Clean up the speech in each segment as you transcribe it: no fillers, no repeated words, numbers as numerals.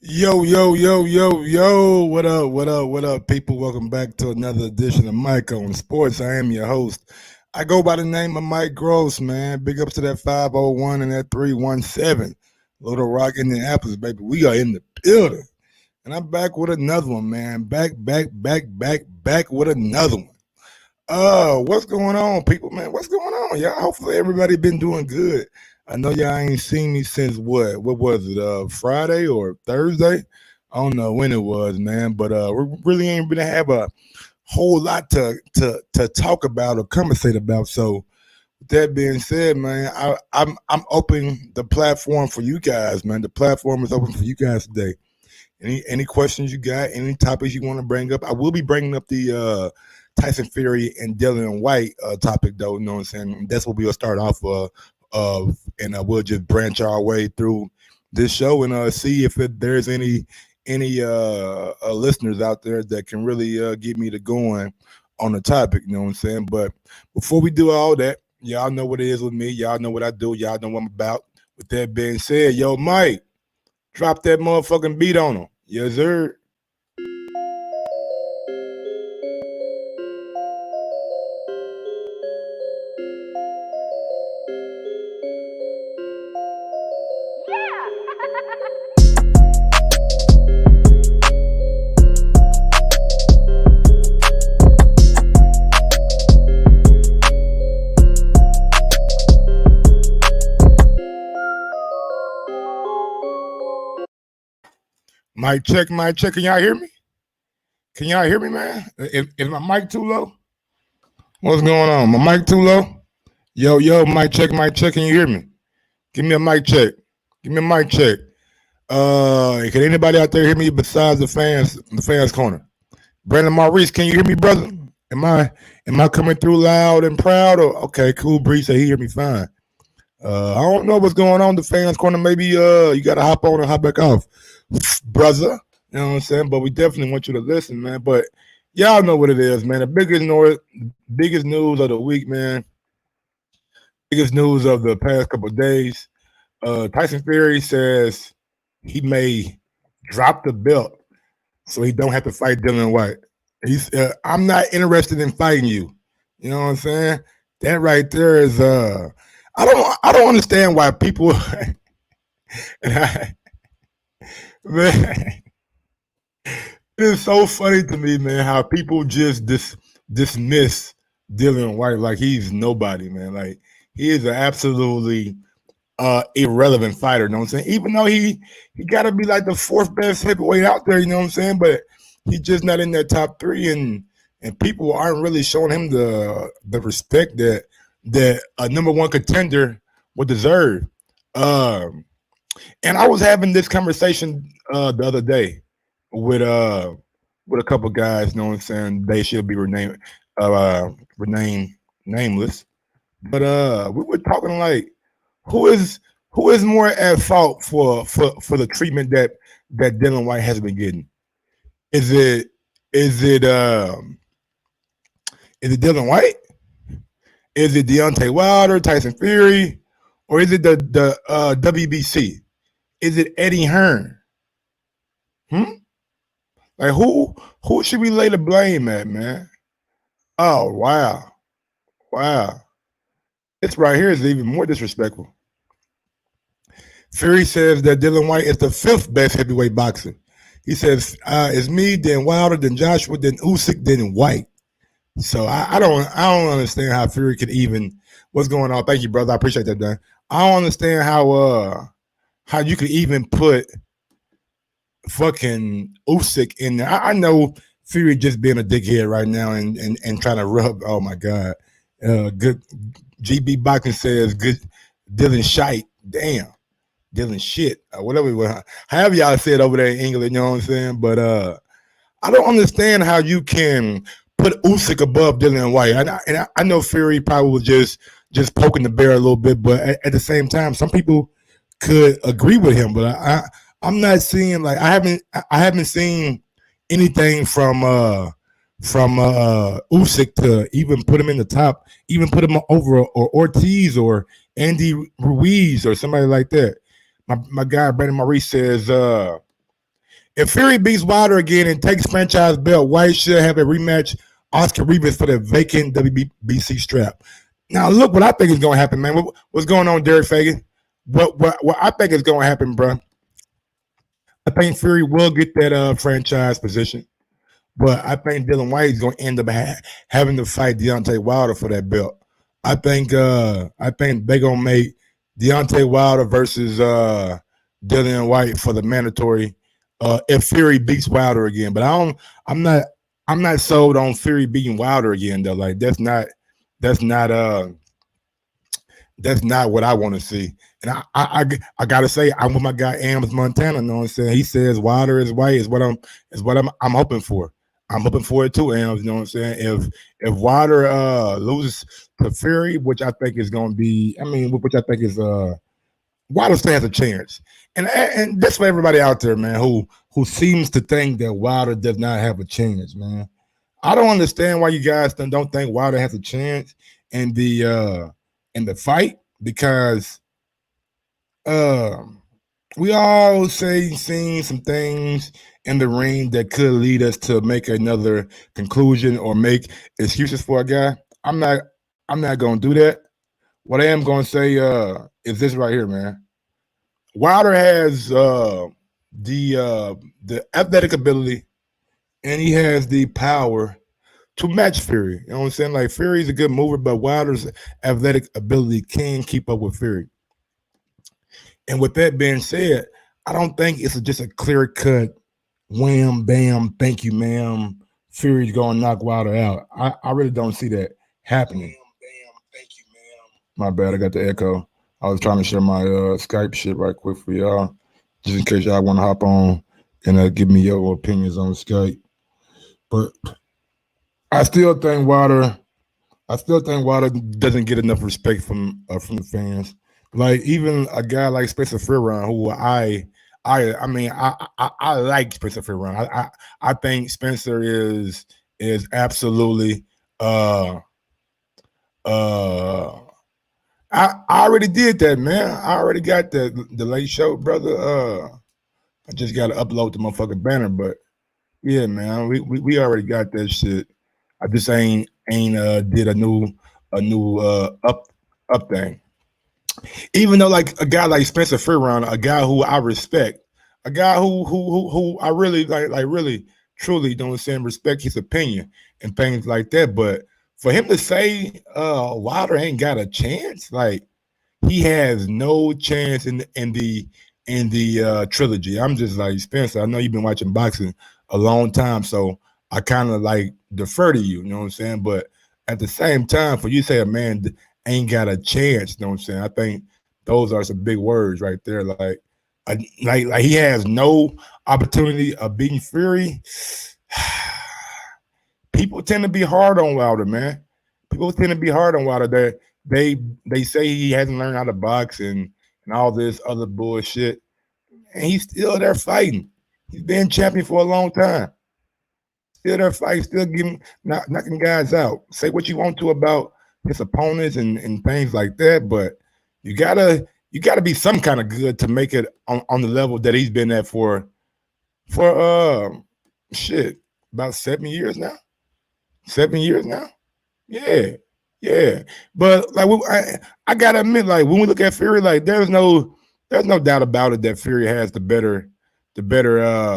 Yo, yo, yo, yo, yo. What up, what up, what up, people? Welcome back to another edition of Mike on Sports. I am your host. I go by the name of Mike Gross, man. Big ups to that 501 and that 317. Little Rock, Indianapolis, baby. We are in the building. And I'm back with another one, man. Back with another one. What's going on, people, man? What's going on, y'all? Hopefully everybody been doing good. I know y'all ain't seen me since what? What was it? Friday or Thursday? I don't know when it was, man. But we really ain't gonna have a whole lot to talk about or conversate about. So with that being said, man, I'm open the platform for you guys, man. The platform is open for you guys today. Any questions you got? Any topics you want to bring up? I will be bringing up the Tyson Fury and Dylan White topic, though. You know what I'm saying? That's what we'll start off and we'll just branch our way through this show and see if there's any listeners out there that can really get me to going on the topic. You know what I'm saying? But before we do all that, y'all know what it is with me. Y'all know what I do. Y'all know what I'm about. With that being said, yo, Mike, drop that motherfucking beat on them. Yes, sir. Mic check, mic check. Can y'all hear me? Can y'all hear me, man? Is my mic too low? What's going on? My mic too low? Yo, yo, mic check, mic check. Can you hear me? Give me a mic check. Give me a mic check. Can anybody out there hear me besides the fans corner? Brandon Maurice, can you hear me, brother? Am I coming through loud and proud? Or okay, cool. Bree said he hear me fine. I don't know what's going on. The fans corner, maybe you gotta hop on and hop back off, brother. You know what I'm saying? But we definitely want you to listen, man. But y'all know what it is, man. The biggest news of the week, man. Biggest news of the past couple of days. Tyson Fury says he may drop the belt so he don't have to fight Dylan White. He's I'm not interested in fighting you. You know what I'm saying? That right there is I don't understand why people and man, it is so funny to me, man, how people just dismiss Dylan White like he's nobody, man. Like he is an absolutely irrelevant fighter, you know what I'm saying? Even though he gotta be like the fourth best heavyweight out there, you know what I'm saying? But he's just not in that top three and people aren't really showing him the respect that a number one contender would deserve. Um and I was having this conversation the other day with uh with a couple guys, you know what I'm saying? They should be renamed nameless. But we were talking like who is who is more at fault for the treatment that Dylan White has been getting? Is it is it um is it Dylan White? Is it Deontay Wilder, Tyson Fury, or is it the WBC? Is it Eddie Hearn? Hmm? Like who should we lay the blame at, man? Oh wow, wow! This right here is even more disrespectful. Fury says that Dylan White is the fifth best heavyweight boxer. He says it's me, then Wilder, then Joshua, then Usyk, then White. So I don't understand how Fury could even what's going on. Thank you, brother. I appreciate that, Dan. I don't understand how you could even put fucking Usyk in there. I know Fury just being a dickhead right now and trying to rub. Oh my god, good. GB Boxing says good. Dylan shite. Damn, Dylan shit. Whatever. However y'all say it over there in England, you know what I'm saying. But I don't understand how you can put Usyk above Dylan White. And I know Fury probably was just poking the bear a little bit, but at the same time, some people could agree with him. But I'm not seeing like I haven't seen anything from Usyk to even put him in the top, even put him over or Ortiz or Andy Ruiz or somebody like that. My guy Brandon Maurice says If Fury beats Wilder again and takes franchise belt, White should have a rematch Oscar Rivas for the vacant WBC strap. Now, look what I think is going to happen, man. What's going on, Derek Fagan? What I think is going to happen, bro? I think Fury will get that franchise position. But I think Dylan White is going to end up having to fight Deontay Wilder for that belt. I think they're going to make Deontay Wilder versus Dylan White for the mandatory if Fury beats Wilder again. But I'm not I'm not sold on Fury beating Wilder again though. Like that's not that's not what I want to see. And I gotta say I'm with my guy Ams Montana. You know what I'm saying? He says Wilder is white is what I'm hoping for. I'm hoping for it too, Ams. You know what I'm saying? If Wilder loses to Fury, which I think is gonna be, I mean, which I think is Wilder stands a chance. And that's for everybody out there, man, who seems to think that Wilder does not have a chance, man. I don't understand why you guys don't think Wilder has a chance in the fight because uh, we all say seen some things in the ring that could lead us to make another conclusion or make excuses for a guy. I'm not gonna do that. What I am gonna say is this right here, man. Wilder has the athletic ability and he has the power to match Fury. You know what I'm saying? Like Fury's a good mover, but Wilder's athletic ability can keep up with Fury. And with that being said, I don't think it's just a clear cut wham bam, thank you, ma'am. Fury's gonna knock Wilder out. I really don't see that happening. My bad, I got the echo. I was trying to share my Skype shit right quick for y'all, just in case y'all want to hop on and give me your opinions on Skype. But I still think Wilder. I still think Wilder doesn't get enough respect from the fans. Like even a guy like Spencer Fearon, who I like Spencer Fearon. I think Spencer is absolutely uh I already did that, man. I already got the late show, brother. I just got to upload the motherfucking banner, but yeah, man, we already got that shit. I just ain't did a new up thing. Even though like a guy like Spencer Fearon, a guy who I respect, a guy who I really like really truly don't say respect his opinion and things like that. But for him to say Wilder ain't got a chance, like he has no chance in the trilogy. I'm just like Spencer. I know you've been watching boxing a long time, so I kind of like defer to you. You know what I'm saying? But at the same time, for you to say a man ain't got a chance, you know what I'm saying? I think those are some big words right there. Like he has no opportunity of beating Fury. People tend to be hard on Wilder, man. People tend to be hard on Wilder. They say he hasn't learned how to box and all this other bullshit, and he's still there fighting. He's been champion for a long time. Still there fighting, still knocking guys out. Say what you want to about his opponents and things like that, but you gotta be some kind of good to make it on the level that he's been at for shit about 7 years now. 7 years now. Yeah, yeah. But like I gotta admit, like when we look at Fury, like there's no doubt about it that Fury has the better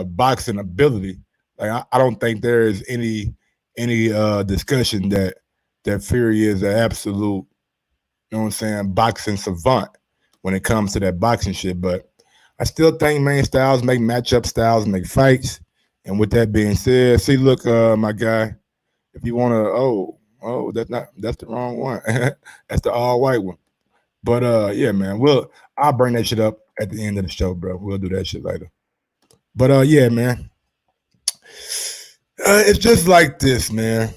boxing ability. Like I don't think there is any discussion that Fury is an absolute, you know what I'm saying, boxing savant when it comes to that boxing shit. But I still think main styles make matchup styles, make fights. And with that being said, see, look, my guy, if you want to, that's the wrong one. That's the all white one. But yeah, man, I'll bring that shit up at the end of the show, bro. We'll do that shit later. But yeah, man, it's just like this, man.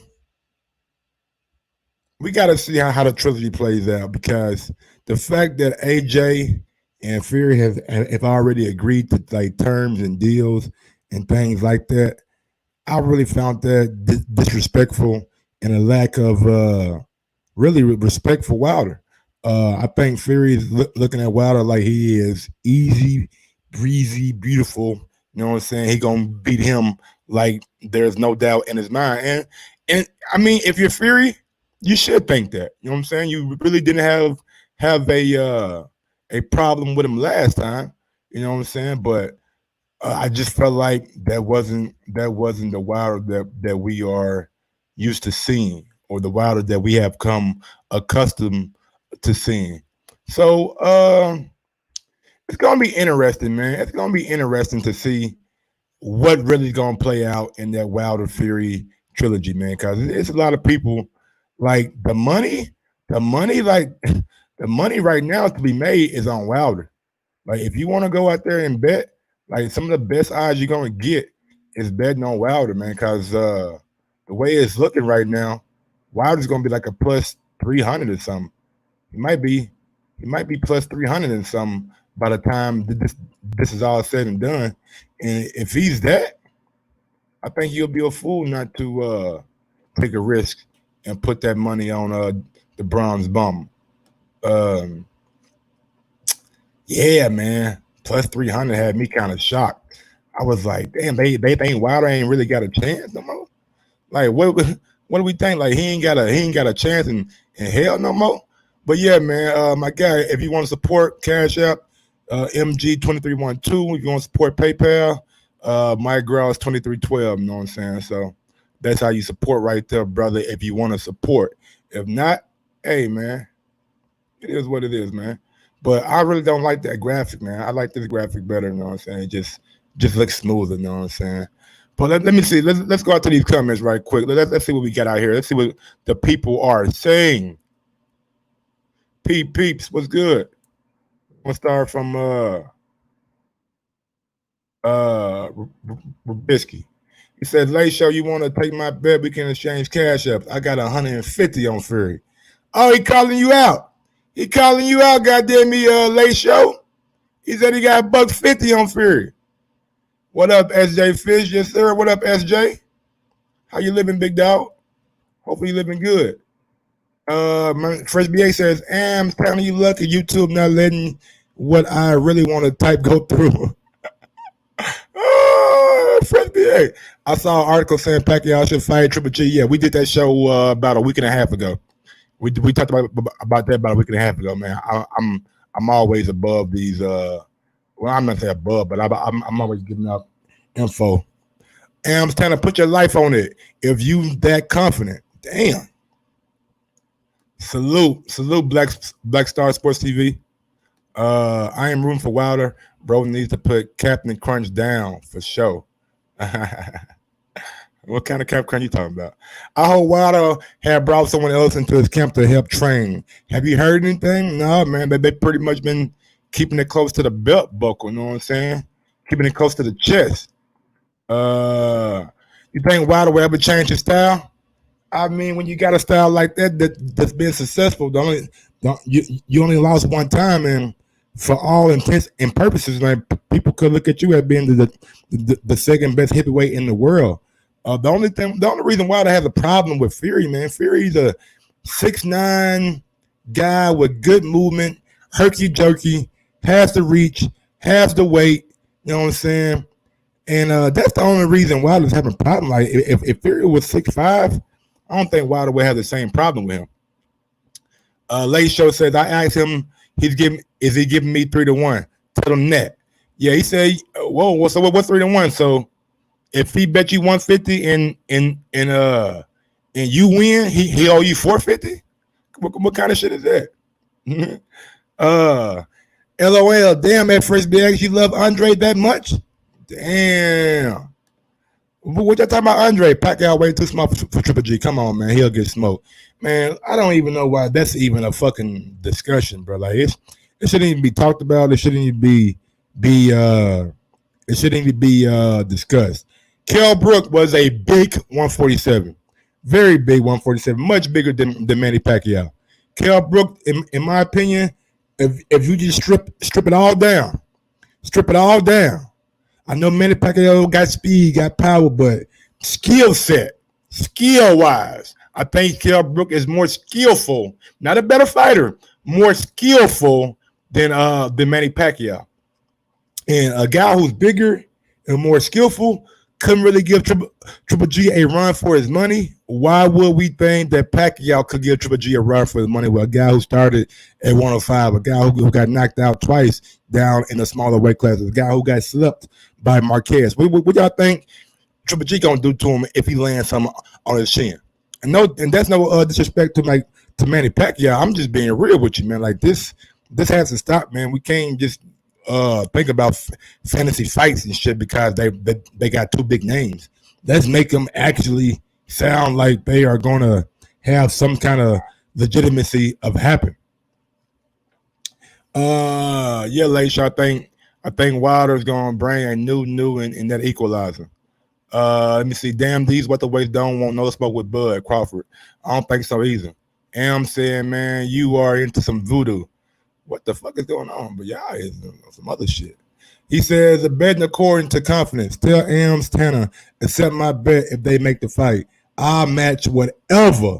We got to see how the trilogy plays out because the fact that AJ and Fury have already agreed to like terms and deals and things like that, I really found that disrespectful and a lack of really respect for Wilder. I think Fury is looking at Wilder like he is easy, breezy, beautiful, You know what I'm saying? He gonna beat him like there's no doubt in his mind. And I mean, if you're Fury, you should think that. You know what I'm saying? You really didn't have a problem with him last time. You know what I'm saying? But I just felt like that wasn't the Wilder that we are used to seeing, or the Wilder that we have come accustomed to seeing. So it's gonna be interesting, man. It's gonna be interesting to see what really gonna play out in that Wilder Fury trilogy, man. Because it's a lot of people like the money, like the money right now to be made is on Wilder. Like if you want to go out there and bet, like some of the best odds you're gonna get is betting on Wilder, man. Because the way it's looking right now, Wilder's gonna be like a plus 300 or something. He might be he might be plus 300 and something by the time this is all said and done. And if he's that, I think you'll be a fool not to take a risk and put that money on the bronze bum. Um, yeah, man, plus 300 had me kind of shocked. I was like, damn, they think Wilder ain't really got a chance no more. Like what do we think? Like he ain't got a chance in hell no more. But yeah, man, my guy, if you want to support Cash App, MG2312. If you want to support PayPal, my girl is 2312. You know what I'm saying? So that's how you support right there, brother. If you want to support, if not, hey man, it is what it is, man. But I really don't like that graphic, man. I like this graphic better. You know what I'm saying? It just looks smoother. You know what I'm saying? But let me see. Let's go out to these comments right quick. Let's see what we got out here. Let's see what the people are saying. Peeps, what's good? We'll start from Rabisky. He said, "Late show, you want to take my bet? We can exchange cash ups. I got 150 on Fury." Oh, he calling you out. He calling you out, goddamn me, late show. He said he got $150 on Fury. What up, SJ Fish? Yes, sir. What up, SJ? How you living, big dog? Hopefully you living good. My Fresh BA says, I'm telling you, lucky YouTube not letting what I really want to type go through. Fresh BA. I saw an article saying Pacquiao should fight Triple G. Yeah, we did that show about a week and a half ago. We talked about that about a week and a half ago, man. I'm always above these. Well, I'm not saying above, but I'm always giving out info. Am's trying to put your life on it if you that confident. Damn. Salute Black Star Sports TV. I am rooting for Wilder. Bro needs to put Captain Crunch down for sure. What kind of Cap Crunch you talking about? I hope Wilder had brought someone else into his camp to help train. Have you heard anything? No, man. They pretty much been keeping it close to the belt buckle. You know what I'm saying? Keeping it close to the chest. You think Wilder will ever change his style? I mean, when you got a style like that's been successful, you only lost one time, and for all intents and purposes, like people could look at you as being the second best heavyweight in the world. The only reason why they have a problem with Fury, man, Fury's a 6'9" guy with good movement, herky jerky, has the reach, has the weight. You know what I'm saying? And that's the only reason Wilder's having a problem. Like if Fury was 6'5", I don't think Wilder would have the same problem with him. Late Show says, I asked him, is he giving me 3-1? Tell him that. Yeah, he said, whoa, so what's 3-1? So if he bet you 150 and you win, he owe you 450? What kind of shit is that? LOL, damn, at first BX, you love Andre that much? Damn. What y'all talking about Andre? Pacquiao way too small for Triple G. Come on, man. He'll get smoked. Man, I don't even know why that's even a fucking discussion, bro. Like it shouldn't even be talked about. It shouldn't even be discussed. Kell Brook was a big 147. Very big 147. Much bigger than Manny Pacquiao. Kell Brook, in my opinion, if you just strip it all down, I know Manny Pacquiao got speed, got power, but skill wise, I think Kell Brook is more skillful, not a better fighter, more skillful than Manny Pacquiao. And a guy who's bigger and more skillful, couldn't really give Triple G a run for his money. Why would we think that Pacquiao could give Triple G a run for his money with a guy who started at 105, a guy who got knocked out twice down in a smaller weight class, a guy who got slipped by Marquez? What y'all think Triple G gonna do to him if he lands something on his chin? And that's no disrespect to Manny Pacquiao. I'm just being real with you, man. Like this has to stop, man. We can't just think about fantasy fights and shit because they got two big names. Let's make them actually sound like they are gonna have some kind of legitimacy of happen. Yeah, Leisha, I think Wilder's gonna bring a new in that equalizer. Let me see. Damn, these welterweights don't want no smoke with Bud Crawford. I don't think so either. Am saying, man, you are into some voodoo. What the fuck is going on? But y'all is some other shit. He says, betting according to confidence. Tell Ams Tanner, accept my bet if they make the fight. I'll match whatever.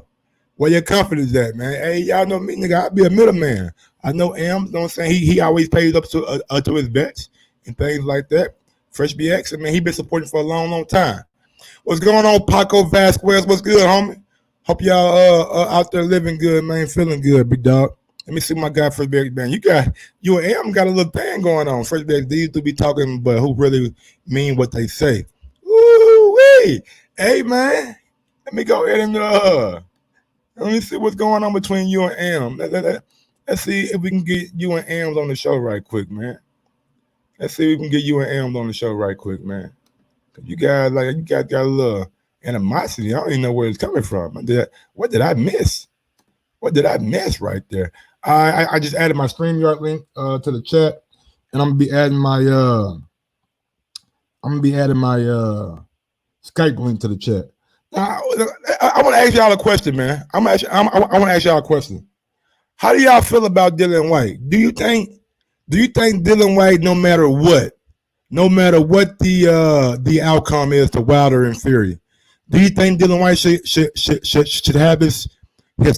Where your confidence at, man? Hey, y'all know me, nigga. I'll be a middleman. I know Ams, you know what I'm saying? He always pays up to his bets and things like that. Fresh BX, I mean, he been supporting for a long time. What's going on, Paco Vasquez? What's good, homie? Hope y'all out there living good, man, feeling good, big dog. Let me see my guy, Fresh BX, man. You and Am got a little thing going on. Fresh BX, these do be talking, but who really mean what they say? Woo-wee. Hey, man, let me go ahead and let me see what's going on between you and Am. Let's see if we can get you and Ams on the show right quick, man. Let's see if we can get you and Ams on the show right quick, man. You guys got a little animosity. I don't even know where it's coming from. What did I miss? What did I miss right there? I just added my StreamYard link to the chat, and I'm gonna be adding my Skype link to the chat. Now, I want to ask y'all a question, man. I want to ask y'all a question. How do y'all feel about Dillian White? Do you think Dillian White, no matter what the outcome is to Wilder and Fury, do you think Dillian White should have his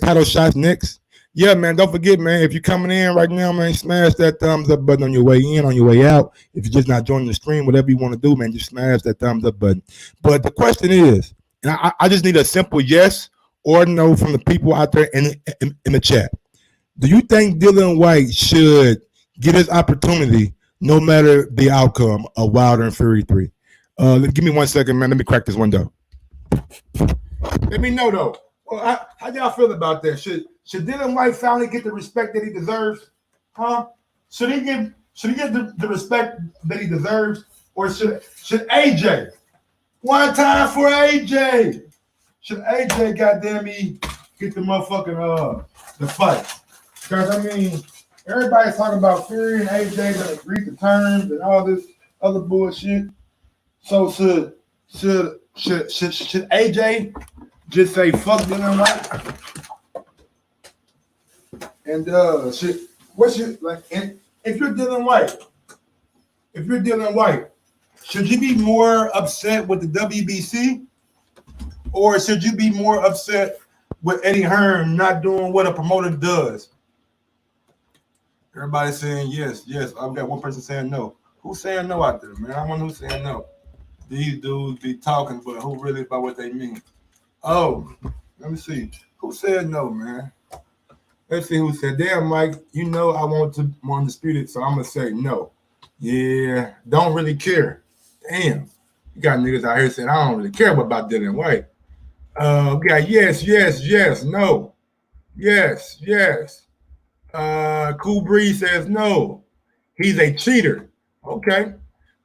title shots next? Yeah, man. Don't forget, man. If you're coming in right now, man, smash that thumbs up button on your way in, on your way out. If you're just not joining the stream, whatever you want to do, man, just smash that thumbs up button. But the question is, and I just need a simple yes or no from the people out there in the chat. Do you think Dillian White should get his opportunity no matter the outcome of Wilder and Fury 3? Give me 1 second, man. Let me crack this window. Let me know, though. Well, how y'all feel about that? Should Dillian White finally get the respect that he deserves? Huh? Should he get the respect that he deserves? Or should AJ? One time for AJ. Should AJ, goddamn me, get the motherfucking the fight? Because I mean, everybody's talking about Fury and AJ that agreed to terms and all this other bullshit. So should AJ just say fuck Dillian White? And if you're Dillian White, should you be more upset with the WBC, or should you be more upset with Eddie Hearn not doing what a promoter does? Everybody's saying yes. I've got one person saying no. Who's saying no out there, man? I wonder who's saying no. These dudes be talking, but who really about what they mean? Oh, let me see. Who said no, man? Let's see who said, damn, Mike, you know I want to more undisputed, so I'm going to say no. Yeah, don't really care. Damn. You got niggas out here saying, I don't really care about Dillian White. We got yes, no. Yes. Cool Breeze says no. He's a cheater. Okay.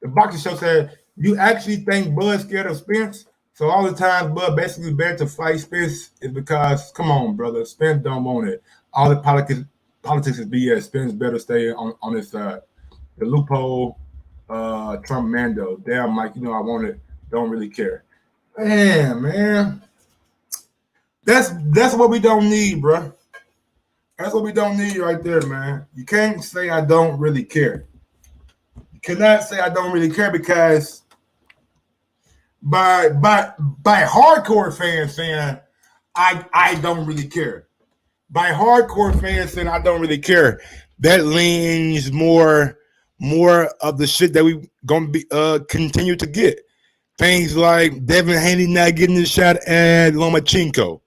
The boxing show said, you actually think Bud's scared of Spence? So all the time Bud basically bet to fight Spence is because, come on, brother, Spence don't want it. All the politics is BS. Spence better stay on his side. The loophole, Trump Mando. Damn, Mike, you know I want it. Don't really care. Man. That's what we don't need, bro. That's what we don't need right there, man. You can't say I don't really care. You cannot say I don't really care because by hardcore fans saying I don't really care. By hardcore fans saying I don't really care, that leans more more of the shit that we gonna be continue to get. Things like Devin Haney not getting the shot at Lomachenko.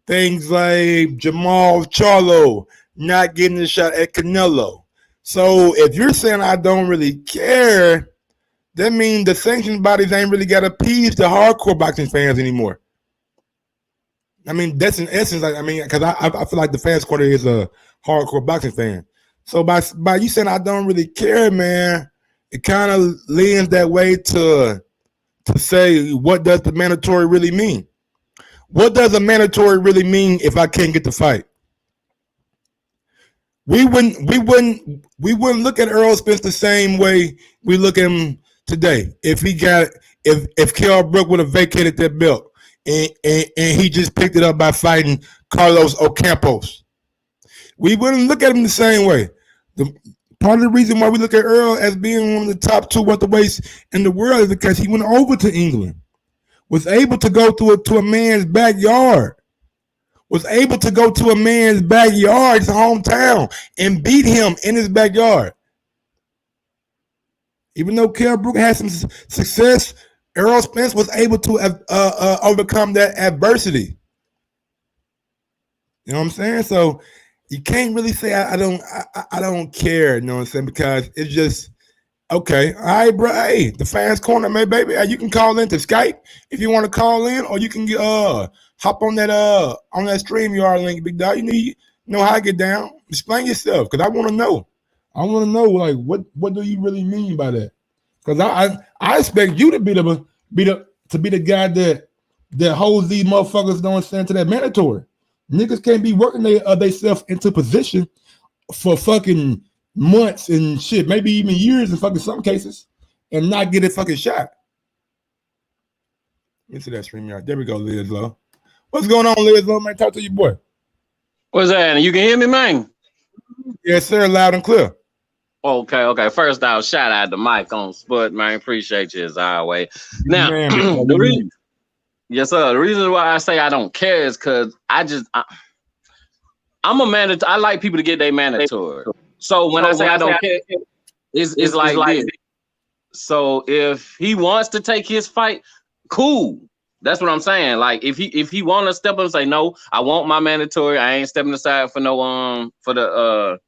Things like Jamal Charlo not getting the shot at Canelo. So if you're saying I don't really care, that means the sanctions bodies ain't really got to appease the hardcore boxing fans anymore. I mean, that's in essence. Like, I mean, because I feel like the fans quarter is a hardcore boxing fan. So by you saying I don't really care, man, it kind of leans that way to say what does the mandatory really mean? What does a mandatory really mean if I can't get the fight? We wouldn't look at Earl Spence the same way we look at him today. If Kell Brook would have vacated that belt and he just picked it up by fighting Carlos Ocampos, we wouldn't look at him the same way. Part of the reason why we look at Earl as being one of the top two welterweights in the world is because he went over to England, was able to go to a man's backyard, his hometown, and beat him in his backyard. Even though Kell Brook had some success, Errol Spence was able to overcome that adversity. You know what I'm saying? So you can't really say I don't care. You know what I'm saying? Because it's just okay. All right, bro. Hey, the fans corner, man, baby. You can call into Skype if you want to call in, or you can hop on that StreamYard link, big dog. You know how I get down. Explain yourself, because I want to know. I want to know, like, what do you really mean by that? Because I expect you to be the guy that holds these motherfuckers, don't stand to that mandatory. Niggas can't be working themselves into position for fucking months and shit, maybe even years in fucking some cases, and not get a fucking shot. Into that StreamYard. There we go, Liz Low. What's going on, Liz Low, man? Talk to your boy. What's that? You can hear me, man? Yes, sir. Loud and clear. Okay. First off, shout out to Mike on Sport, man. Appreciate you as always. Now, yes, sir. The reason why I say I don't care is because I'm a mandatory. I like people to get their mandatory. So when I say I don't care, it's like this. So if he wants to take his fight, cool. That's what I'm saying. Like if he want to step up and say no, I want my mandatory. I ain't stepping aside for no for the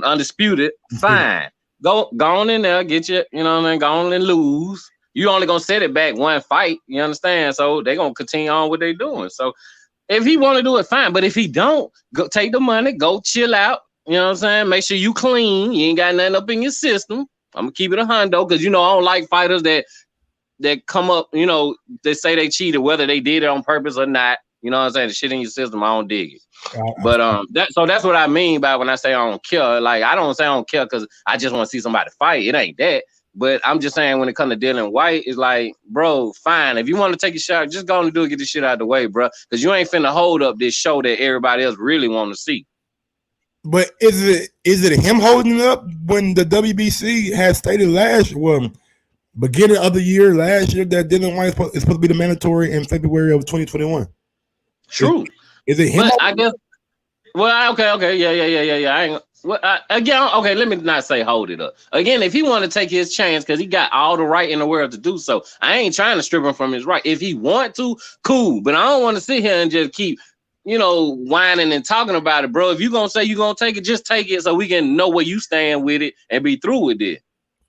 undisputed. Fine, go on in there, get you. You know what I mean? Go on and lose. You only gonna set it back one fight. You understand? So they gonna continue on what they doing. So if he want to do it, fine. But if he don't, go take the money, go chill out. You know what I'm saying? Make sure you clean. You ain't got nothing up in your system. I'm gonna keep it a hundo because I don't like fighters that come up, they say they cheated, whether they did it on purpose or not. You know what I'm saying? The shit in your system, I don't dig it. But that's what I mean by when I say I don't care. Like I don't say I don't care because I just want to see somebody fight. It ain't that. But I'm just saying when it comes to Dylan White, it's like, bro, fine. If you want to take a shot, just go and do it, get this shit out of the way, bro. Because you ain't finna hold up this show that everybody else really want to see. But is it him holding it up when the WBC has stated beginning of the year last year that Dylan White is supposed to be the mandatory in February of 2021? True. Is it him? But I guess. Well, okay, yeah. Again, okay. Let me not say hold it up. Again, if he want to take his chance, because he got all the right in the world to do so, I ain't trying to strip him from his right. If he want to, cool. But I don't want to sit here and just keep, whining and talking about it, bro. If you gonna say you gonna take it, just take it so we can know where you stand with it and be through with it.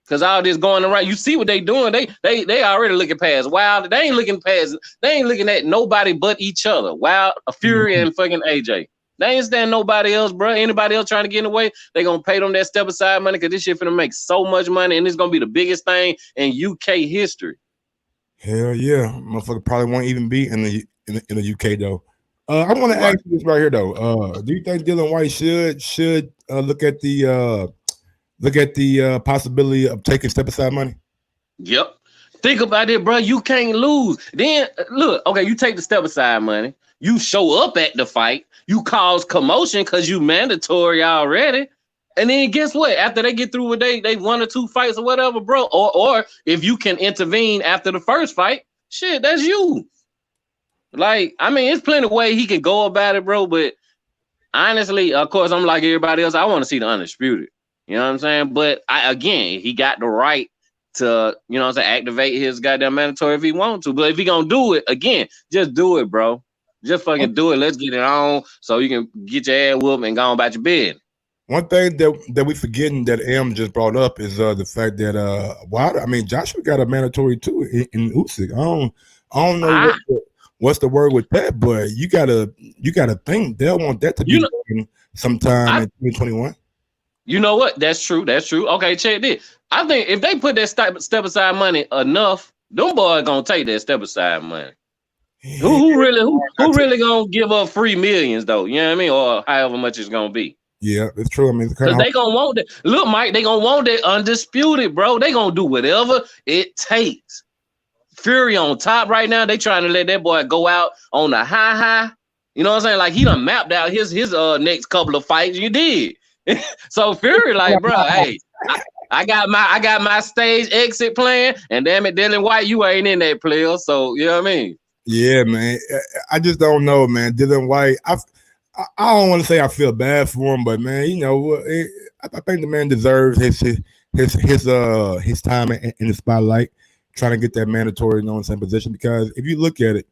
Cause all this going around, you see what they doing. They already looking past Wild. They ain't looking at nobody but each other. Wild, Fury, and fucking AJ. They ain't stand nobody else, bro. Anybody else trying to get in the way, they gonna pay them that step aside money because this shit finna make so much money and it's gonna be the biggest thing in UK history. Hell yeah, motherfucker probably won't even be in the UK though. I want to ask you this right here though. Do you think Dylan White should look at the possibility of taking step aside money? Yep. Think about it, bro. You can't lose. Then look, okay, you take the step aside money. You show up at the fight. You cause commotion because you mandatory already. And then guess what? After they get through with they 1 or 2 fights or whatever, bro. Or if you can intervene after the first fight, shit, that's you. Like, I mean, it's plenty of ways he can go about it, bro. But honestly, of course, I'm like everybody else. I want to see the undisputed. You know what I'm saying? But again, he got the right to, you know what I'm saying, activate his goddamn mandatory if he wants to. But if he gonna do it, again, just do it, bro. Just fucking do it. Let's get it on so you can get your ass whooped and go on about your bed. One thing that we forgetting that M just brought up is the fact that Wilder, I mean Joshua got a mandatory too in Usyk. I don't know Ah, what's the word with that, but you gotta think they'll want that to you be know, done sometime I in 2021. you know what? That's true. That's true. Okay, check this. I think if they put that step aside money enough, them boys gonna take that step aside money. Who, Yeah, who really who, I who tell really gonna give up free millions though? You know what I mean? Or however much it's gonna be. yeah, it's true. I mean, it's kind Cause of they gonna want that. Look, Mike, they gonna want that undisputed, bro. They gonna do whatever it takes. Fury on top right now. They trying to let that boy go out on the high. You know what I'm saying? Like he done mapped out his next couple of fights. You did. So Fury, like, bro, hey, I got my stage exit plan, and damn it, Dylan White, you ain't in that player. So you know what I mean? yeah, man. I just don't know, man. Dylan White, I don't want to say I feel bad for him, but man, I think the man deserves his time in the spotlight, trying to get that mandatory, position. Because if you look at it,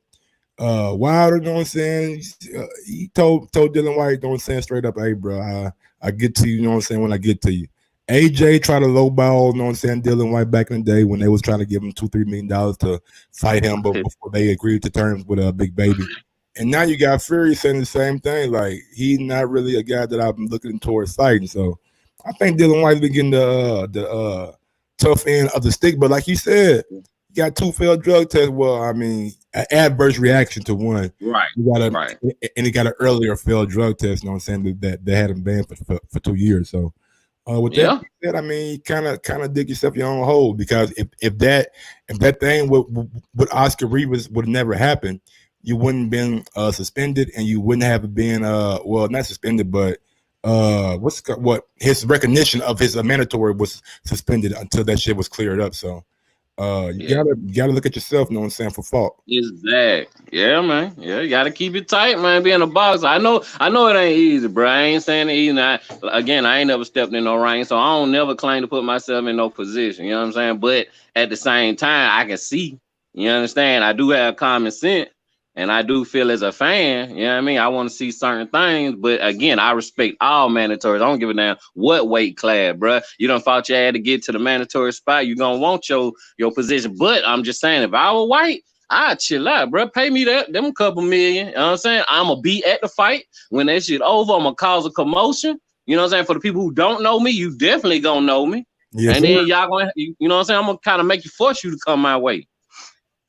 Wilder, he told Dylan White, straight up, hey, bro, I get to you, when I get to you. AJ tried to lowball, Dylan White back in the day when they was trying to give him $2-3 million to fight him, but before they agreed to terms with a Big Baby. And now you got Fury saying the same thing. Like he's not really a guy that I'm looking towards fighting. So I think Dylan White's been getting the tough end of the stick. But like you said, you got 2 failed drug tests. Well, I mean, an adverse reaction to one. Right, You got right. and he got an earlier failed drug test. You know what I'm saying, that they had him banned for 2 years. So with that Yeah. being said, I mean, you kind of dig yourself your own hole, because if that thing with Oscar Rivas would have never happened, you wouldn't have been suspended, and you wouldn't have been well, not suspended, but what his recognition of his mandatory was suspended until that shit was cleared up. So you Yeah. gotta look at yourself, you know what I'm saying, for fault. Exactly. Yeah, man. Yeah, you gotta keep it tight, man. Being a boxer, I know it ain't easy, bro. I ain't saying it easy. Now, again, I ain't never stepped in no ring, so I don't never claim to put myself in no position. You know what I'm saying? But at the same time, I can see. You understand? I do have common sense, and I do feel as a fan. You know what I mean? I want to see certain things, but again, I respect all mandatories. I don't give a damn what weight class, bro. You done fought your ass to get to the mandatory spot. You gonna want your position. But I'm just saying, if I were white, I'd chill out, bro. Pay me them couple million. You know what I'm saying? I'm gonna be at the fight. When that shit over, I'm gonna cause a commotion. You know what I'm saying? For the people who don't know me, you definitely gonna know me. Yes, And sir. then y'all gonna, you know what I'm saying? I'm gonna kind of make you force you to come my way.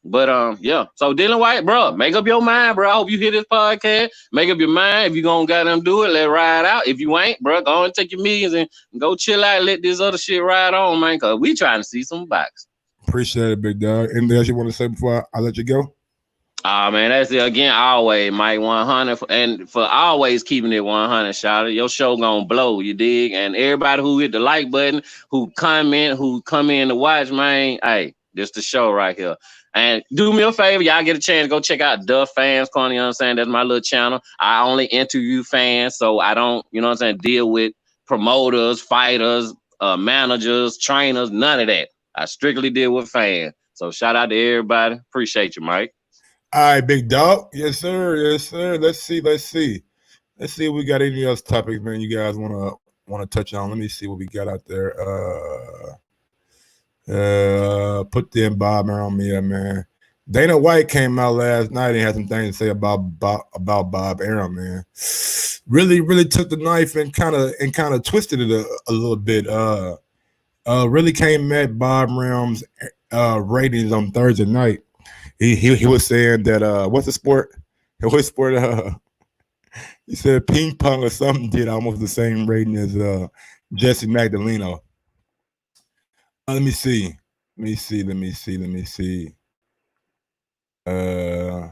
But yeah. So Dylan White, bro, make up your mind, bro. I hope you hear this podcast. Make up your mind. If you gonna goddamn do it, let it ride out. If you ain't, bro, go and take your millions and go chill out and let this other shit ride on, man. Cause we trying to see some box. Appreciate it, big dog. Anything else you want to say before I let you go? Ah man, that's it again. Always, Mike 100, and for always keeping it 100. Shout your show gonna blow. You dig? And everybody who hit the like button, who comment, who come in to watch, man. Hey, this the show right here. And do me a favor, y'all get a chance to go check out Duff Fans Corner. You know what I'm saying? That's my little channel. I only interview fans, so I don't, you know what I'm saying, deal with promoters, fighters, managers, trainers, none of that. I strictly deal with fans. So shout out to everybody. Appreciate you, Mike. All right, big dog. Yes, sir. Yes, sir. Let's see if we got any else topics, man. You guys wanna touch on? Let me see what we got out there. Put the embalmer on me, man. Dana White came out last night and had some things to say about Bob Arum, man. Really, really took the knife and kind of twisted it a little bit. Really came at Bob Arum's ratings on Thursday night. He was saying that what's the sport? What sport? He said ping pong or something did almost the same rating as Jesse Magdaleno. Let me see. Uh,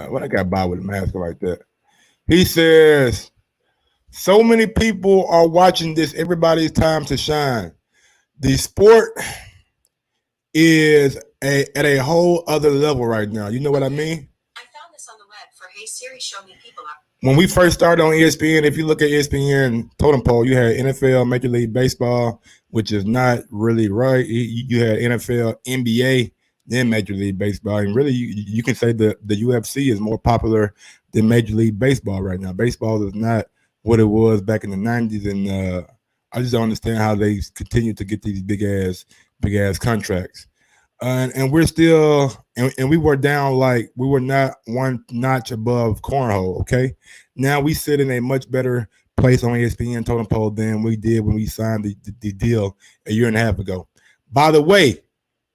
what I got by with a mask like that? He says, so many people are watching this. Everybody's time to shine. The sport is at a whole other level right now. You know what I mean? I found this on the web for Hey Siri, show me people. when we first started on ESPN, if you look at ESPN totem pole, you had NFL, Major League Baseball, which is not really right. You had NFL, NBA, then Major League Baseball, and really you can say the UFC is more popular than Major League Baseball right now. Baseball is not what it was back in the '90s, and I just don't understand how they continue to get these big ass contracts. And we're still and we were down, like we were not one notch above cornhole. Okay, now we sit in a much better place on ESPN totem pole than we did when we signed the deal a year and a half ago. By the way,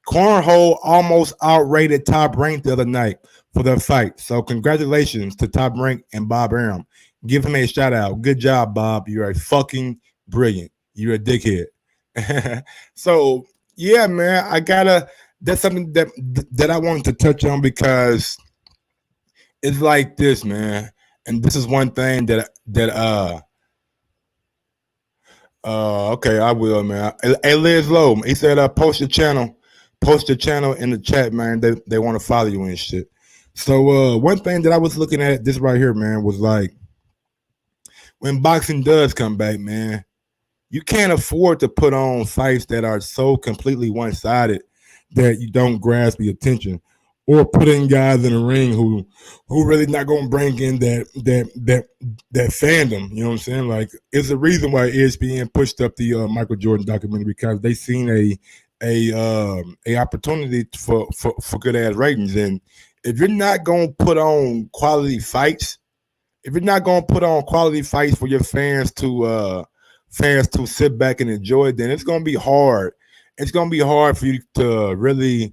cornhole almost outrated Top Rank the other night for their fight. So congratulations to Top Rank and Bob Arum. Give him a shout out. Good job, Bob. You're a fucking brilliant. You're a dickhead. So yeah, man, I gotta. That's something that I wanted to touch on because it's like this, man. And this is one thing that okay, I will, man. Hey, Liz Lowe, he said post your channel in the chat, man. They want to follow you and shit. So one thing that I was looking at this right here, man, was like when boxing does come back, man, you can't afford to put on fights that are so completely one sided that you don't grasp the attention, or putting guys in the ring who really not gonna bring in that fandom. You know what I'm saying? Like, it's the reason why ESPN pushed up the Michael Jordan documentary, because they seen a opportunity for good ass ratings. And if you're not gonna put on quality fights, if you're not gonna put on quality fights for your fans to sit back and enjoy, then it's gonna be hard. It's gonna be hard for you to really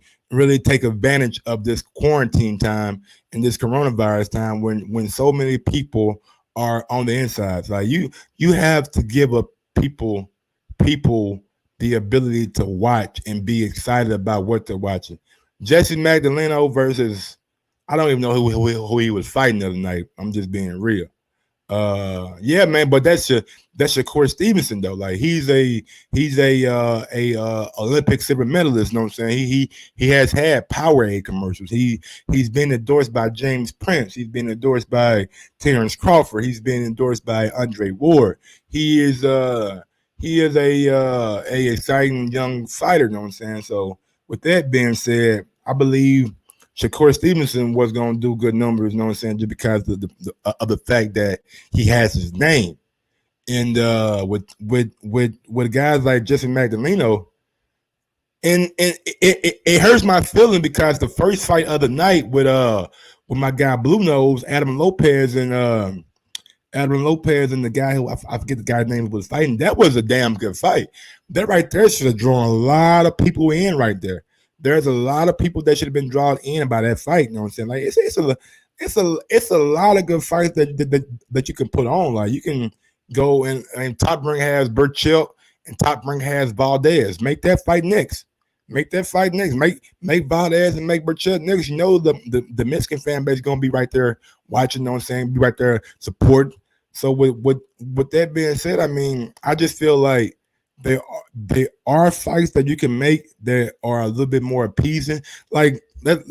take advantage of this quarantine time and this coronavirus time when so many people are on the insides. Like, you have to give up people the ability to watch and be excited about what they're watching. Jesse Magdaleno versus, I don't even know who he was fighting the other night. I'm just being real. Yeah, man, but that's your Corey Stevenson though. Like, he's a Olympic silver medalist. You know what I'm saying? He has had Powerade commercials. He's been endorsed by James Prince. He's been endorsed by Terrence Crawford. He's been endorsed by Andre Ward. He is a exciting young fighter. You know what I'm saying? So with that being said, I believe Shakur Stevenson was going to do good numbers, you know what I'm saying, just because of the fact that he has his name. And with guys like Jesse Magdaleno, and it hurts my feeling because the first fight of the night with my guy Blue Nose, Adam Lopez and the guy who I forget the guy's name was fighting, that was a damn good fight. That right there should have drawn a lot of people in right there. There's a lot of people that should have been drawn in by that fight. You know what I'm saying? Like, it's a lot of good fights that you can put on. Like, you can go and Top Rank has Burchill and Top Rank has Valdez. Make that fight next. Make that fight next. Make Valdez and make Burchill next. You know the Mexican fan base is gonna be right there watching. You know what I'm saying? Be right there support. So with that being said, I mean, I just feel like they are fights that you can make that are a little bit more appeasing. Like, like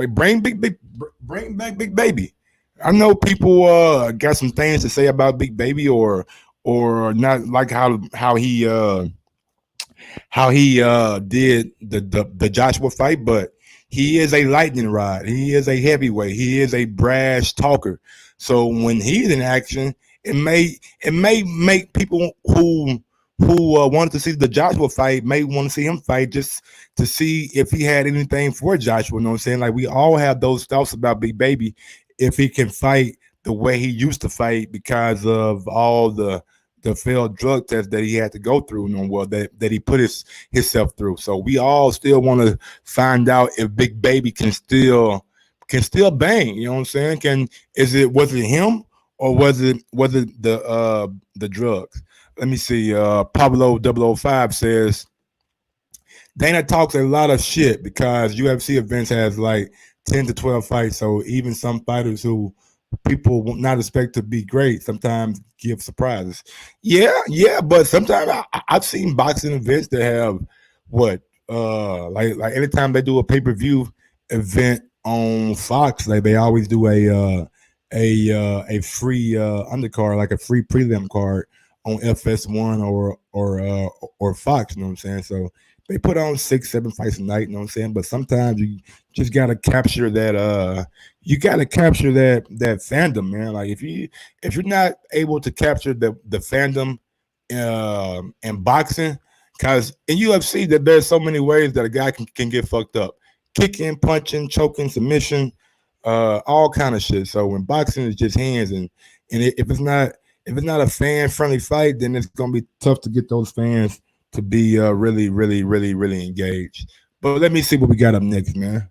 bring back Big Baby. I know people got some things to say about Big Baby, or not like how he did the Joshua fight, but he is a lightning rod. He is a heavyweight. He is a brash talker. So when he's in action, it may make people who wanted to see the Joshua fight may want to see him fight just to see if he had anything for Joshua. You know what I'm saying? Like, we all have those thoughts about Big Baby, if he can fight the way he used to fight because of all the failed drug tests that he had to go through, you know, well, that he put himself through. So we all still want to find out if Big Baby can still bang. You know what I'm saying? Was it him, or was it the drugs? Let me see. Pablo 005 says Dana talks a lot of shit because UFC events has like 10 to 12 fights. So even some fighters who people will not expect to be great sometimes give surprises. Yeah, but sometimes I've seen boxing events that have what like anytime they do a pay-per-view event on Fox, like they always do a free undercard, like a free prelim card on FS1 or Fox. You know what I'm saying? So they put on 6, 7 fights a night. You know what I'm saying? But sometimes you just gotta capture that. You gotta capture that fandom, man. Like if you're not able to capture the fandom in boxing, because in UFC that there's so many ways that a guy can get fucked up, kicking, punching, choking, submission, all kind of shit. So when boxing is just hands, if it's not a fan friendly fight, then it's gonna be tough to get those fans to be really, really, really, really engaged. But let me see what we got up next, man.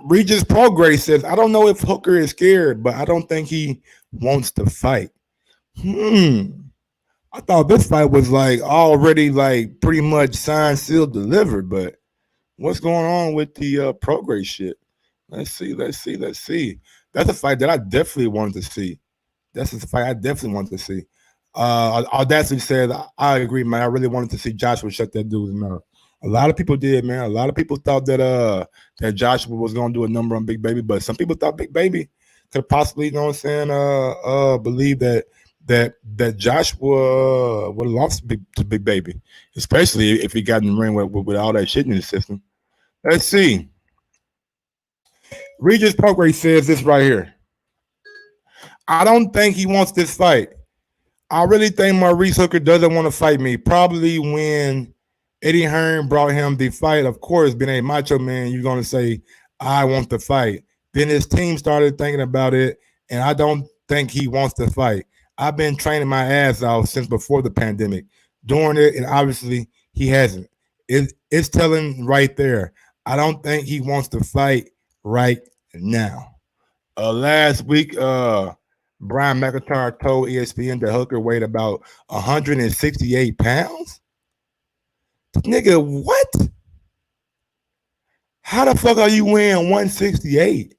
Regis Progress says, I don't know if Hooker is scared, but I don't think he wants to fight. Hmm. I thought this fight was like already like pretty much signed, sealed, delivered, but what's going on with the Progress shit? Let's see. That's a fight that I definitely wanted to see. That's a fight I definitely wanted to see. Audacity said, I agree, man. I really wanted to see Joshua shut that dude's mouth. A lot of people did, man. A lot of people thought that Joshua was gonna do a number on Big Baby, but some people thought Big Baby could possibly, you know what I'm saying, believe that Joshua would have lost to Big Baby, especially if he got in the ring with all that shit in his system. Let's see. Regis Parkway says this right here. I don't think he wants this fight. I really think Maurice Hooker doesn't want to fight me. Probably when Eddie Hearn brought him the fight, of course, being a macho man, you're going to say, I want to fight. Then his team started thinking about it, and I don't think he wants to fight. I've been training my ass off since before the pandemic, doing it, and obviously he hasn't. It's telling right there. I don't think he wants to fight right now. Last week, Brian McIntyre told ESPN that Hooker weighed about 168 pounds. Nigga, what? How the fuck are you weighing 168?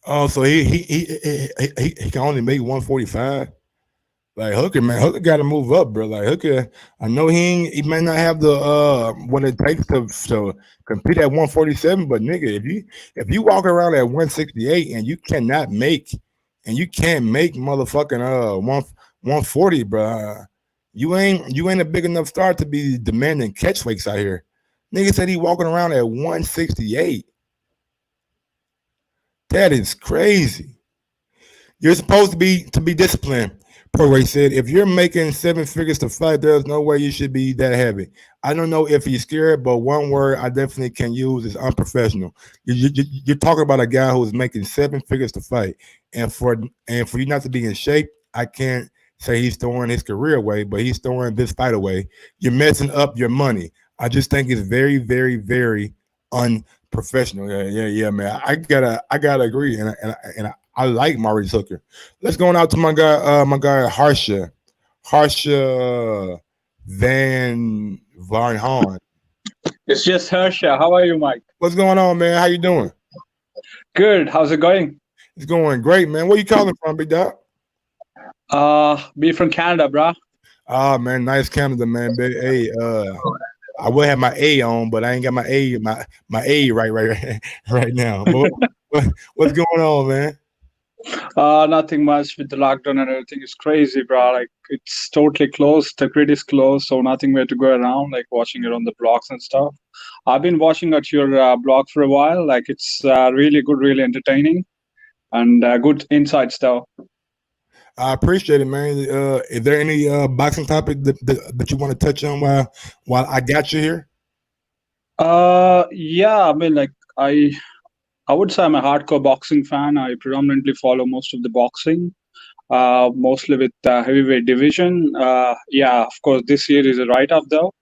Oh, so he can only make 145. Like Hooker, man, Hooker got to move up, bro. Like Hooker, I know he may not have the what it takes to compete at 147, but nigga, if you walk around at 168 and you can't make motherfucking 140, bro, you ain't a big enough star to be demanding catch weights out here. Nigga said he walking around at 168. That is crazy. You're supposed to be disciplined. Progress said, if you're making 7 figures to fight, there's no way you should be that heavy. I don't know if he's scared, but one word I definitely can use is unprofessional. You're talking about a guy who's making 7 figures to fight, and for you not to be in shape, I can't say he's throwing his career away, but he's throwing this fight away. You're messing up your money. I just think it's very, very, very unprofessional. Yeah, man. I gotta agree, and I like Maurice Hooker. Let's go on out to my guy Harsha Van Horn. It's just Harsha. How are you, Mike? What's going on, man? How you doing? Good. How's it going? It's going great, man. Where you calling from, Big Dog? Be from Canada, bro. Ah, man, nice Canada, man. Hey, I will have my A on, but I ain't got my A right right now. But what's going on, man? Nothing much with the lockdown and everything. It's crazy, bro. Like it's totally closed. The grid is closed, so nothing where to go around. Like watching it on the blogs and stuff. I've been watching at your blog for a while. Like it's really good, really entertaining, and good insights though. I appreciate it, man. Is there any boxing topic that you want to touch on while I got you here? Yeah. I mean, like I would say I'm a hardcore boxing fan. I predominantly follow most of the boxing, mostly with heavyweight division. Yeah, of course, this year is a write-off though.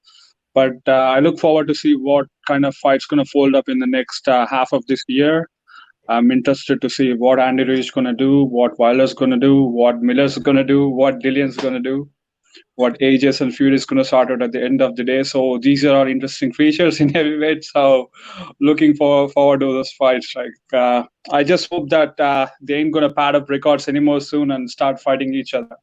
But I look forward to see what kind of fight's going to fold up in the next half of this year. I'm interested to see what Andy Ruiz going to do, what Wilder's going to do, what Miller's going to do, what Dillian's going to do, what AJS and Fury is going to sort out at the end of the day. So these are all interesting features in heavyweight. So looking forward to those fights. Like I just hope that they ain't going to pad up records anymore soon and start fighting each other.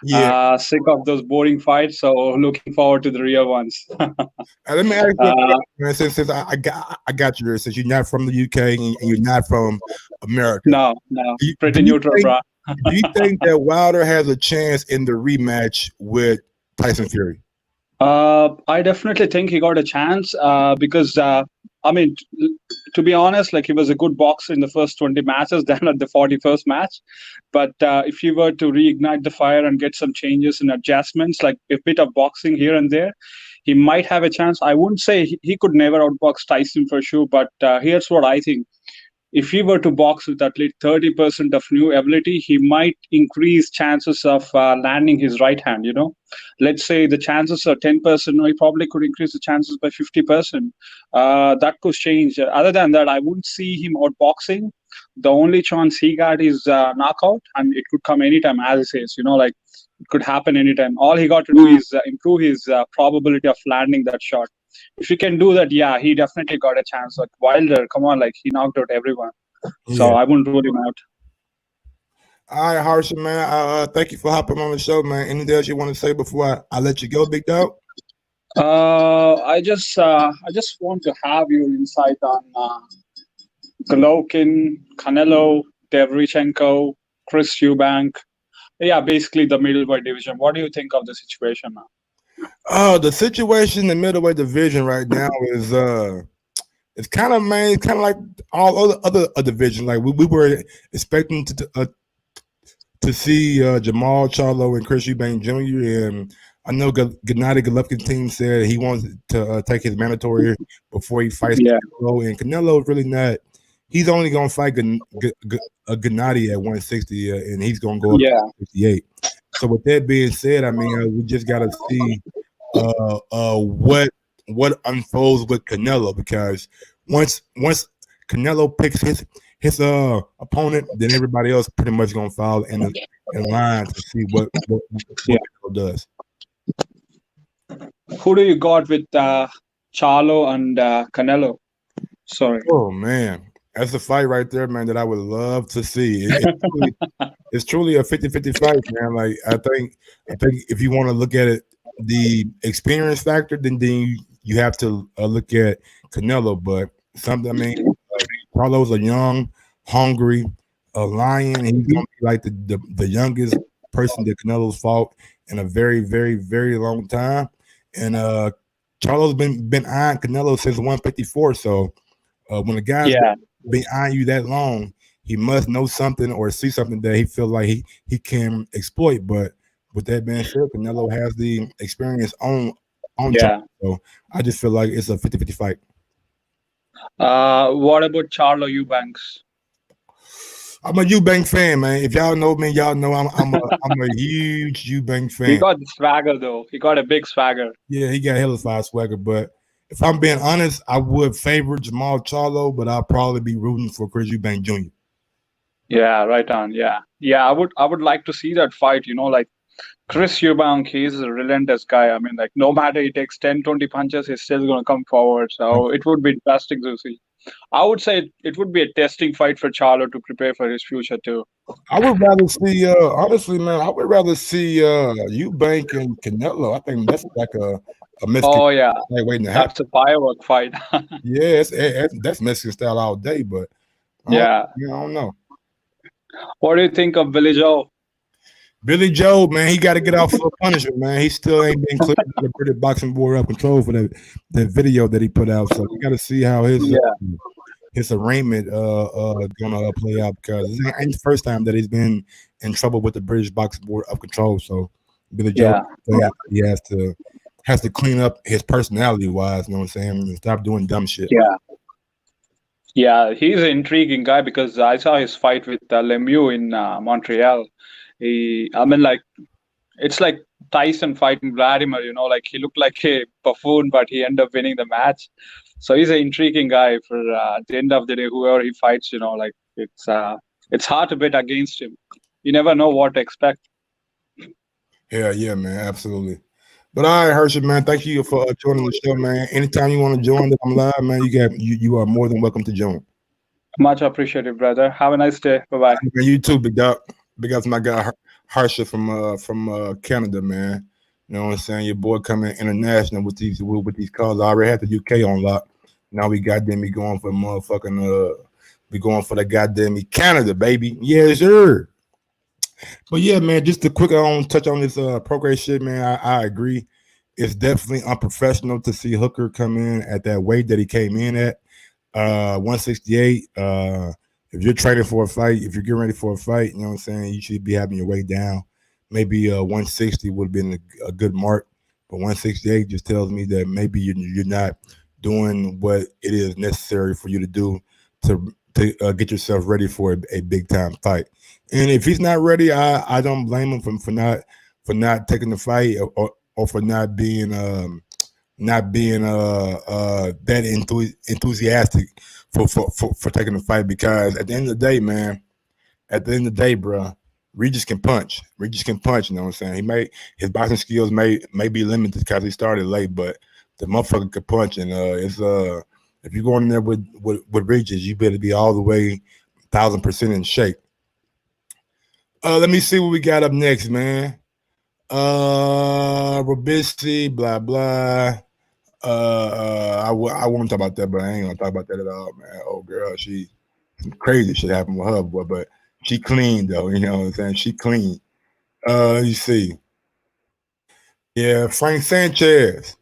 Yeah. Sick of those boring fights, so looking forward to the real ones. Let me ask you a uh, question, man. Since I got you there, since you're not from the UK and you're not from America, no, do you, pretty do you neutral, think bro. do you think that Wilder has a chance in the rematch with Tyson Fury? I definitely think he got a chance because I mean, to be honest, like he was a good boxer in the first 20 matches, then at the 41st match. But if he were to reignite the fire and get some changes and adjustments, like a bit of boxing here and there, he might have a chance. I wouldn't say he could never outbox Tyson for sure, but here's what I think. If he were to box with at least 30% of new ability, he might increase chances of landing his right hand. Let's say the chances are 10%, no, he probably could increase the chances by 50%. That could change. Other than that, I wouldn't see him outboxing. The only chance he got is knockout, and it could come anytime, as he says. Like it could happen anytime. All he got to do is improve his probability of landing that shot. If he can do that, yeah, he definitely got a chance. Like Wilder, come on, like he knocked out everyone. So Yeah. I wouldn't rule him out. All right, Harsha, man. Thank you for hopping on the show, man. Anything else you want to say before I let you go, big dog? I just want to have your insight on Golovkin, Canelo, Derevchenko, Chris Eubank. Yeah, basically the middleweight division. What do you think of the situation now? The situation in the middleweight division right now is it's kind of like all other divisions. Like we were expecting to see Jamal Charlo and Chris Eubank Jr. And I know Gennady Golovkin's team said he wants to take his mandatory before he fights Canelo. And Canelo is really not. He's only going to fight Gennady at 160, and he's going to go up to 58. So with that being said, I mean, we just got to see what unfolds with Canelo, because once Canelo picks his opponent, then everybody else pretty much gonna follow in line to see what Canelo does. Who do you got with Charlo and Canelo? Sorry. Oh man, that's a fight right there, man, that I would love to see. It's truly a 50-50 fight, man. Like I think if you want to look at it, the experience factor, then you have to look at Canelo. But something, I mean, Carlos a young, hungry, a lion, and he's gonna be like the youngest person that Canelo's fought in a very, very, very long time. And Charlo's been eyeing Canelo since 154. So when a guy's been eyeing you that long, he must know something or see something that he feels like he can exploit. But with that being said, Canelo has the experience on Charlo. So I just feel like it's a 50-50 fight. What about Charlo Eubanks? I'm a Eubank fan, man. If y'all know me, y'all know I'm a huge Eubank fan. He got the swagger though. He got a big swagger. Yeah, he got hella fire swagger. But if I'm being honest, I would favor Jamal Charlo, but I'll probably be rooting for Chris Eubank Jr. Yeah, right on. Yeah. I would like to see that fight. Like Chris Eubank, he's a relentless guy. I mean, like no matter he takes 10, 20 punches, he's still gonna come forward. So it would be interesting to see. I would say it would be a testing fight for Charlo to prepare for his future too. I would rather see, honestly, man, I would rather see Eubank and Canelo. I think that's like a Mexican style waiting to happen. That's a firework fight. Yeah, that's Mexican style all day, but I don't know. What do you think of Billy Joe? Billy Joe, man, he got to get out for punishment, man. He still ain't been cleared by the British Boxing Board of Control for that video that he put out. So we got to see how his arraignment gonna play out, because it ain't the first time that he's been in trouble with the British Boxing Board of Control. So Billy Joe, he has to clean up his personality wise. You know what I'm saying? And stop doing dumb shit. Yeah, he's an intriguing guy because I saw his fight with Lemieux in Montreal. It's like Tyson fighting Vladimir, like he looked like a buffoon, but he ended up winning the match. So he's an intriguing guy for at the end of the day, whoever he fights, like it's hard to bet against him. You never know what to expect. Yeah, man, absolutely. But all right, Herschel, man, thank you for joining the show, man. Anytime you want to join, I'm live, man. You are more than welcome to join. Much appreciated, brother. Have a nice day. Bye-bye. You too, big dog. Big up to my guy Harsha from Canada, man. You know what I'm saying? Your boy coming international with these calls. I already had the UK on lock. Now we goddamn me going for motherfucking we going for the goddamn me Canada, baby. Yeah, sure. But yeah, man, just to quick on touch on this progress shit, man. I agree. It's definitely unprofessional to see Hooker come in at that weight that he came in at. 168. If you're training for a fight, if you're getting ready for a fight, you know what I'm saying, you should be having your weight down. Maybe 160 would have been a good mark, but 168 just tells me that maybe you're not doing what it is necessary for you to do to get yourself ready for a big time fight. And if he's not ready, I don't blame him for not taking the fight or for not being that enthusiastic for taking the fight, because at the end of the day, man, at the end of the day, bro, Regis can punch. Regis can punch. You know what I'm saying? His boxing skills may be limited because he started late, but the motherfucker could punch. And it's if you're going in there with Regis, you better be all the way 1,000% in shape. Let me see what we got up next, man. Robisi, blah blah. I won't talk about that, but I ain't gonna talk about that at all, man. Oh girl, she some crazy shit happened with her, boy, but she clean though. You know what I'm saying? She clean. You see, yeah, Frank Sanchez.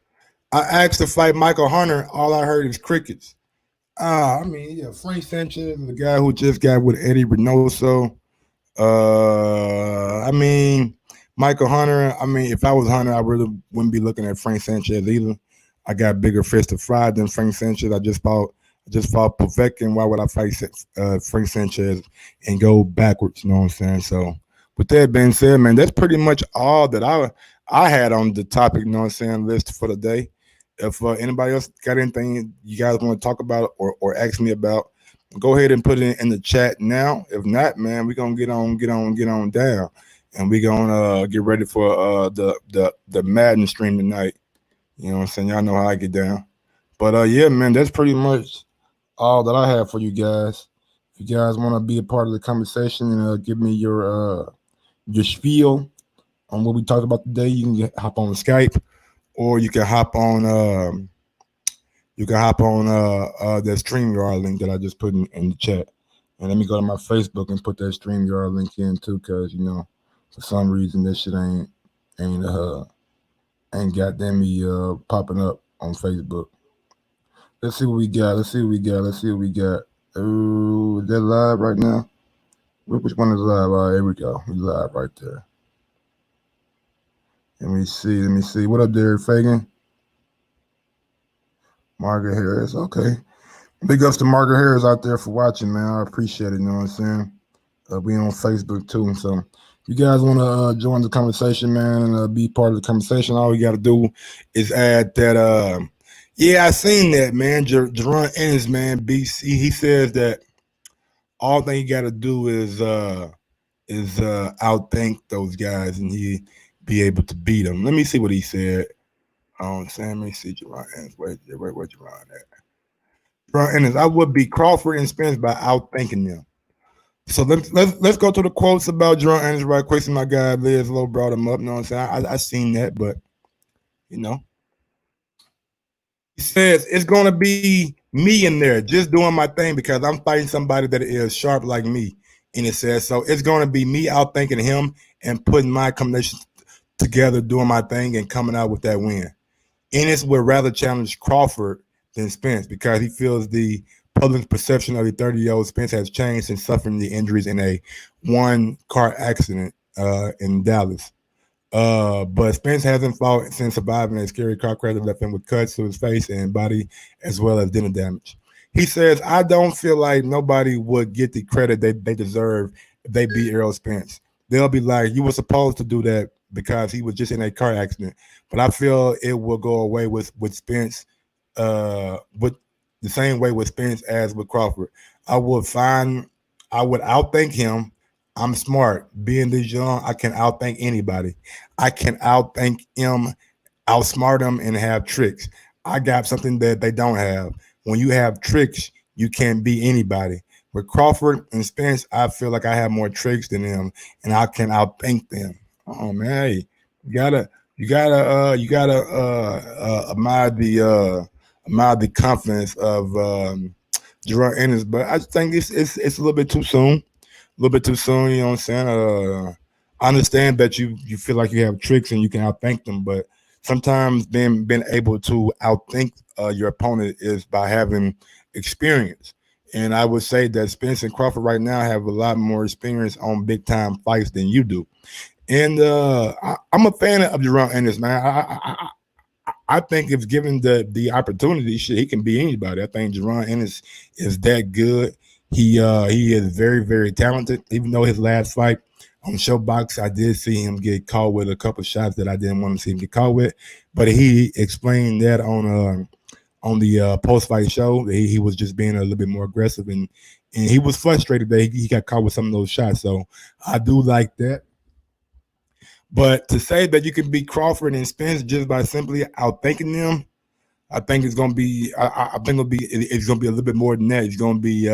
I asked to fight Michael Hunter. All I heard is crickets. I mean, yeah, Frank Sanchez is the guy who just got with Eddie Reynoso. I mean, Michael Hunter. I mean, if I was Hunter, I really wouldn't be looking at Frank Sanchez either. I got bigger fish to fry than Frank Sanchez. I just fought Povetkin. Why would I fight Frank Sanchez and go backwards? You know what I'm saying? So, with that being said, man, that's pretty much all that I had on the topic. You know what I'm saying? List for the day. If anybody else got anything you guys want to talk about or ask me about, go ahead and put it in the chat now. If not, man, we're gonna get on down, and we're gonna get ready for the Madden stream tonight. You know what I'm saying? Y'all know how I get down. But yeah, man, that's pretty much all that I have for you guys. If you guys want to be a part of the conversation and give me your spiel on what we talked about today, you can hop on Skype, or you can hop on that StreamYard link that I just put in the chat. And let me go to my Facebook and put that StreamYard link in too, because for some reason this shit ain't goddamn me popping up on Facebook. Let's see what we got. Oh, is that live right now? Which one is live? All right, here we go. We live right there. Let me see. What up, Derek Fagan? Margaret Harris. Okay. Big ups to Margaret Harris out there for watching, man. I appreciate it. You know what I'm saying? We on Facebook too. So if you guys want to join the conversation, man, and be part of the conversation, all you got to do is add that. Yeah, I seen that, man. Jerron Ennis, man. BC. He says that all thing you got to do is outthink those guys, and he be able to beat them. Let me see what he said. Sam, let me see Jerron Ennis. Where Jerron at? Jerron Ennis. I would beat Crawford and Spence by outthinking them. So let's go to the quotes about Jerron Ennis right quick. So my guy Liz Lowe brought him up. You know what I'm saying? I seen that, but he says it's gonna be me in there just doing my thing because I'm fighting somebody that is sharp like me. And it says so it's gonna be me outthinking him and putting my combinations together, doing my thing, and coming out with that win. Ennis would rather challenge Crawford than Spence because he feels the public perception of the 30-year-old Spence has changed since suffering the injuries in a one-car accident in Dallas. But Spence hasn't fought since surviving a scary car crash that left him with cuts to his face and body as well as dental damage. He says, I don't feel like nobody would get the credit they deserve if they beat Errol Spence. They'll be like, you were supposed to do that because he was just in a car accident. But I feel it will go away with Spence, with the same way with Spence as with Crawford. I would outthink him. I'm smart. Being this young, I can outthink anybody. I can outthink him, outsmart him, and have tricks. I got something that they don't have. When you have tricks, you can't beat anybody. With Crawford and Spence, I feel like I have more tricks than them, and I can outthink them. Oh man, hey, you gotta, admire the confidence of Jerome Ennis, but I just think it's a little bit too soon. A little bit too soon. You know what I'm saying? I understand that you feel like you have tricks and you can outthink them, but sometimes being able to outthink your opponent is by having experience. And I would say that Spence and Crawford right now have a lot more experience on big time fights than you do. And I'm a fan of Jerome Ennis, man. I think if given the opportunity, shit, he can be anybody. I think Jerron Ennis is that good. He is very, very talented. Even though his last fight on Showbox, I did see him get caught with a couple shots that I didn't want to see him get caught with. But he explained that on the post fight show that he was just being a little bit more aggressive and he was frustrated that he got caught with some of those shots. So I do like that. But to say that you can beat Crawford and Spence just by simply outthinking them, I think it's gonna be. I think it's gonna be a little bit more than that. It's gonna be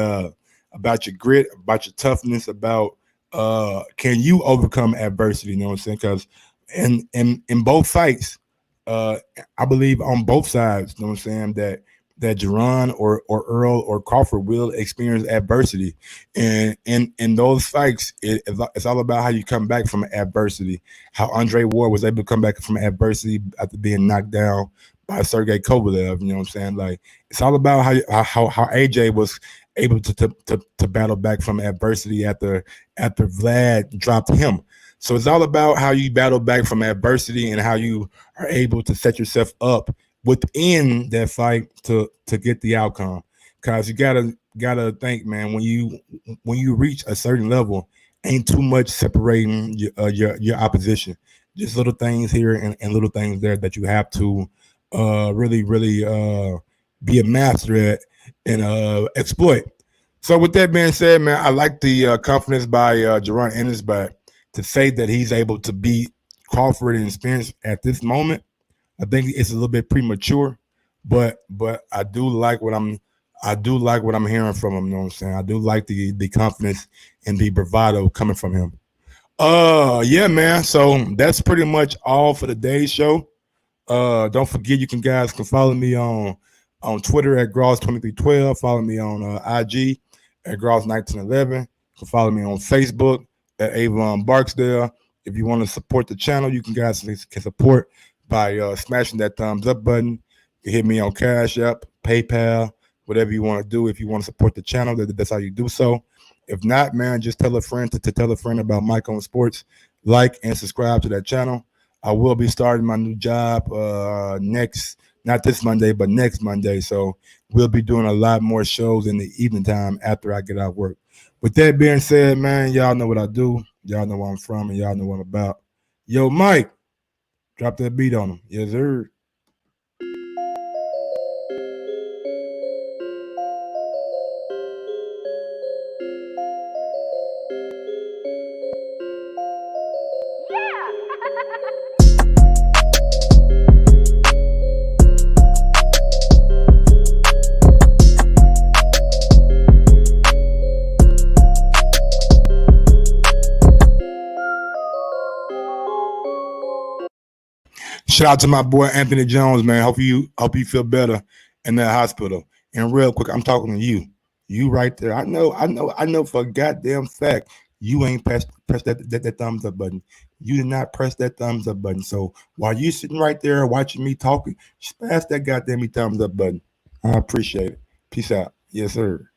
about your grit, about your toughness, about can you overcome adversity? You know what I'm saying? Because in both fights, uh, I believe on both sides, you know what I'm saying, that Jerron or Earl or Crawford will experience adversity. And in those fights, it's all about how you come back from adversity. How Andre Ward was able to come back from adversity after being knocked down by Sergey Kovalev. You know what I'm saying? Like it's all about how AJ was able to battle back from adversity after Vlad dropped him. So it's all about how you battle back from adversity and how you are able to set yourself up within that fight to get the outcome. Cause you gotta think, man, when you reach a certain level, ain't too much separating your opposition. Just little things here and little things there that you have to really be a master at and exploit. So with that being said, man, I like the confidence by Jerron Ennis, but to say that he's able to beat Crawford and Spence at this moment, I think it's a little bit premature, but I do like what I'm hearing from him. You know what I'm saying? I do like the confidence and the bravado coming from him. Yeah, man. So that's pretty much all for today's show. Don't forget you can follow me on Twitter at Gross2312. Follow me on IG at Gross1911. You can follow me on Facebook at Avon Barksdale. If you want to support the channel, you can support by smashing that thumbs up button. You can hit me on Cash App, PayPal, whatever you want to do. If you want to support the channel, that's how you do so. If not, man, just tell a friend to tell a friend about Mike on Sports. Like and subscribe to that channel. I will be starting my new job not this Monday, but next Monday. So we'll be doing a lot more shows in the evening time after I get out of work. With that being said, man, y'all know what I do. Y'all know where I'm from, and y'all know what I'm about. Yo, Mike, drop that beat on him. Yes, sir. Shout out to my boy Anthony Jones, man. Hope you feel better in that hospital. And real quick, I'm talking to you. You right there. I know for a goddamn fact you ain't press that thumbs up button. You did not press that thumbs up button. So while you sitting right there watching me talking, smash that goddamn thumbs up button. I appreciate it. Peace out. Yes, sir.